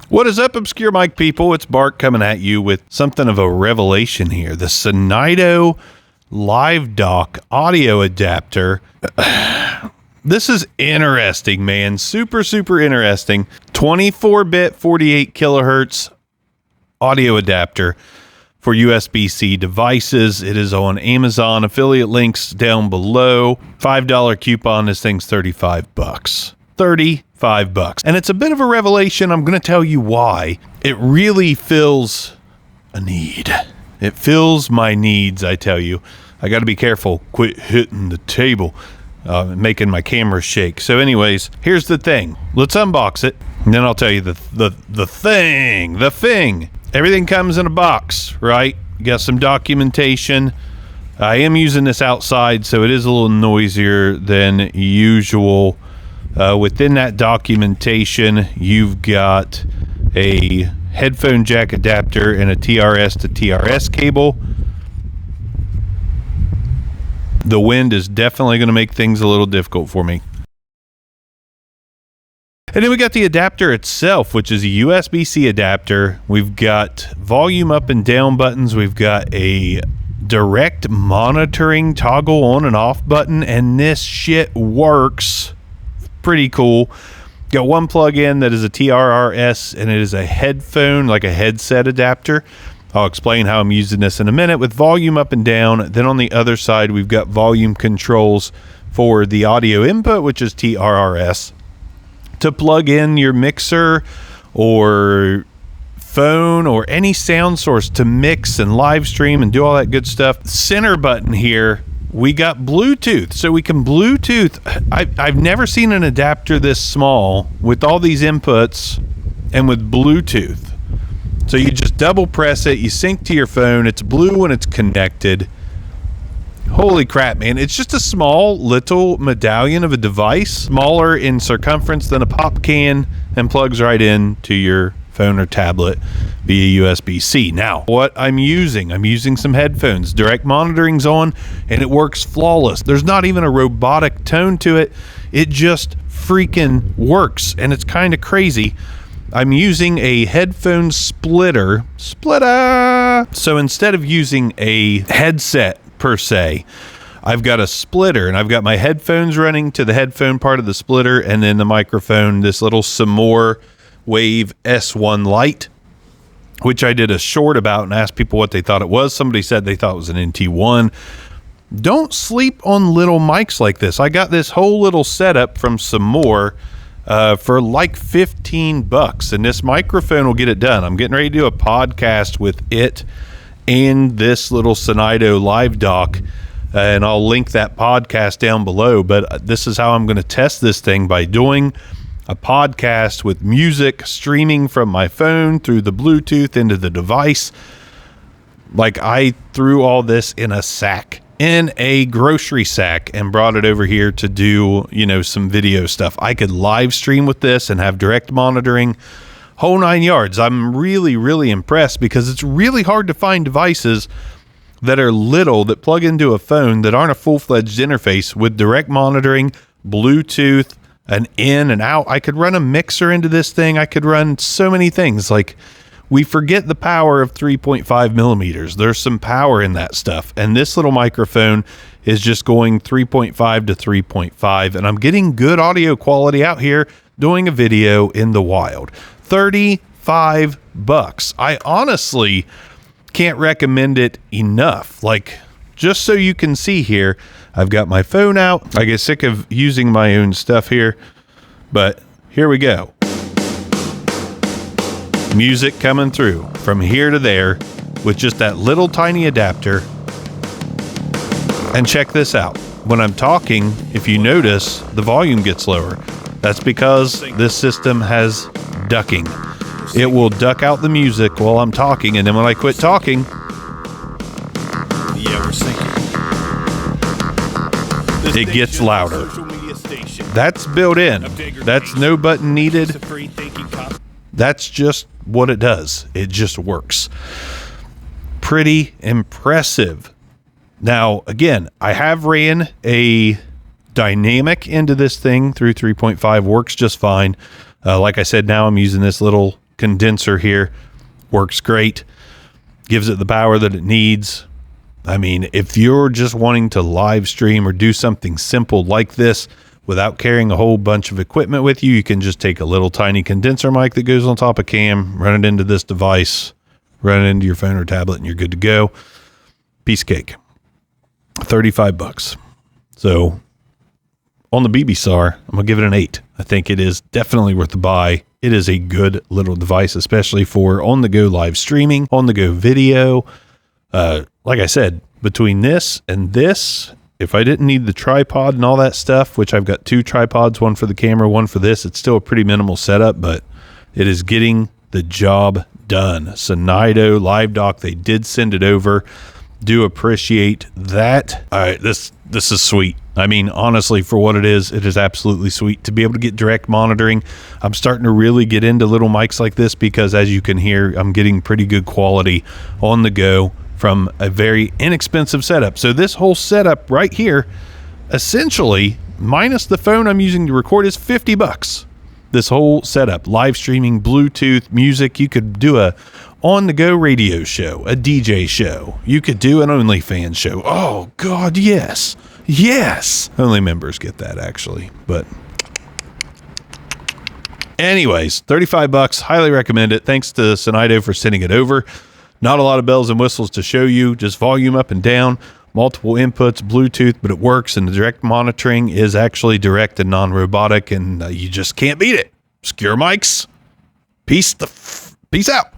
What is up, Obscure Mic people? It's Bart coming at you with something of a revelation here. The Synido Live Dock audio adapter. This is interesting, man. Super interesting. 24-bit, 48 kilohertz audio adapter for USB-C devices. It is on Amazon. Affiliate links down below. $5 coupon. This thing's $35. $35. And it's a bit of a revelation. I'm going to tell you why. It really fills a need. It fills my needs, I tell you. I got to be careful. Quit hitting the table. Making my camera shake. So anyways, here's the thing. Let's unbox it. And then I'll tell you the thing. Everything comes in a box, right? You got some documentation. I am using this outside, so it is a little noisier than usual. Within that documentation, you've got a headphone jack adapter and a TRS to TRS cable. The wind is definitely going to make things a little difficult for me. And then we got the adapter itself, which is a USB-C adapter. We've got volume up and down buttons. We've got a direct monitoring toggle on and off button, and this shit works. Pretty cool. Got one plug-in that is a TRRS, and it is a headphone, like a headset adapter. I'll explain how I'm using this in a minute with volume up and down. Then on the other side, we've got volume controls for the audio input, which is TRRS, to plug in your mixer or phone or any sound source to mix and live stream and do all that good stuff. Center button here, we got Bluetooth, so we can Bluetooth. I've never seen an adapter this small with all these inputs and with Bluetooth. So you just double press it, you sync to your phone, it's blue when it's connected. Holy crap, man. It's just a small little medallion of a device, smaller in circumference than a pop can, and plugs right in to your phone or tablet via USB-C. Now, what I'm using some headphones. Direct monitoring's on, and it works flawless. There's not even a robotic tone to it. It just freaking works, and it's kind of crazy. I'm using a headphone splitter. So instead of using a headset per se, I've got a splitter, and I've got my headphones running to the headphone part of the splitter, and then the microphone, this little Synido Wave S1 Lite, which I did a short about and asked people what they thought it was. Somebody said they thought it was an NT1. Don't sleep on little mics like this. I got this whole little setup from Synido for like $15, and this microphone will get it done. I'm getting ready to do a podcast with it and this little Synido Live Dock, and I'll link that podcast down below. But this is how I'm going to test this thing, by doing a podcast with music streaming from my phone through the Bluetooth into the device. Like, I threw all this in a grocery sack and brought it over here to do, some video stuff. I could live stream with this and have direct monitoring, whole 9 yards. I'm really impressed, because it's really hard to find devices that are little, that plug into a phone, that aren't a full-fledged interface with direct monitoring, Bluetooth, an in and out. I could run a mixer into this thing. I could run so many things. Like, we forget the power of 3.5 millimeters. There's some power in that stuff. And this little microphone is just going 3.5 to 3.5. And I'm getting good audio quality out here doing a video in the wild. $35. I honestly can't recommend it enough. Like, just so you can see here, I've got my phone out. I get sick of using my own stuff here, but here we go. Music coming through from here to there with just that little tiny adapter. And check this out. When I'm talking, if you notice, the volume gets lower. That's because this system has ducking. It will duck out the music while I'm talking, and then when I quit talking, yeah, we're syncing. It gets louder. That's built in. That's no button needed. That's just what it does. It just works. Pretty impressive. Now, again, I have ran a dynamic into this thing through 3.5. Works just fine. Like I said, now I'm using this little condenser here. Works great. Gives it the power that it needs. I mean, if you're just wanting to live stream or do something simple like this without carrying a whole bunch of equipment with you, you can just take a little tiny condenser mic that goes on top of cam, run it into this device, run it into your phone or tablet, and you're good to go. Piece of cake. $35. So on the BB-SAR, I'm going to give it an 8. I think it is definitely worth the buy. It is a good little device, especially for on-the-go live streaming, on-the-go video. Like I said, between this and this, if I didn't need the tripod and all that stuff, which I've got 2 tripods, one for the camera, one for this, it's still a pretty minimal setup, but it is getting the job done. Synido, LiveDock, they did send it over. Do appreciate that. All right, this is sweet. I mean, honestly, for what it is absolutely sweet to be able to get direct monitoring. I'm starting to really get into little mics like this because, as you can hear, I'm getting pretty good quality on the go from a very inexpensive setup. So this whole setup right here, essentially, minus the phone I'm using to record, is $50. This whole setup, live streaming, Bluetooth, music. You could do a on-the-go radio show, a DJ show. You could do an OnlyFans show. Oh, God, yes. Yes. Only members get that, actually. But anyways, $35. Highly recommend it. Thanks to Synido for sending it over. Not a lot of bells and whistles to show you. Just volume up and down, multiple inputs, Bluetooth, but it works. And the direct monitoring is actually direct and non-robotic, and you just can't beat it. Secure mics. Peace out.